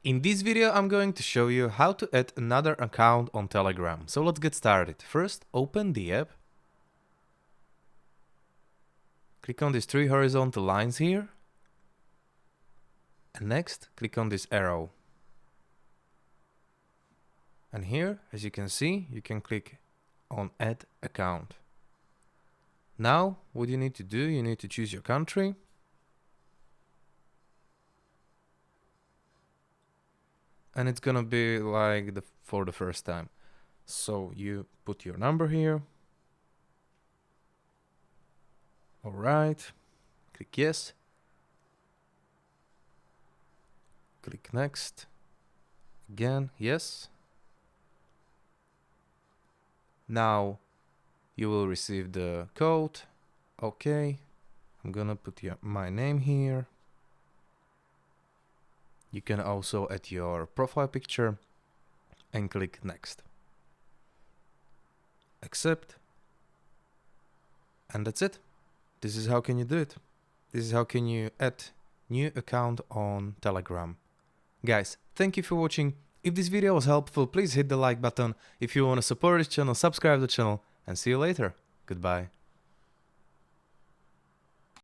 In this video I'm going to show you how to add another account on Telegram. So let's get started. First, open the app. Click on these three horizontal lines here. And next, click on this arrow. And here, as you can see, you can click on Add Account. Now, what you need to do, you need to choose your country. And it's gonna be like for the first time. So you put your number here. All right, click yes. Click next. Again, yes. Now you will receive the code. Okay, I'm gonna put my name here. You can also add your profile picture and click next. Accept. And that's it. This is how can you do it. This is how can you add new account on Telegram. Guys, thank you for watching. If this video was helpful, please hit the like button. If you want to support this channel, subscribe to the channel, and see you later. Goodbye.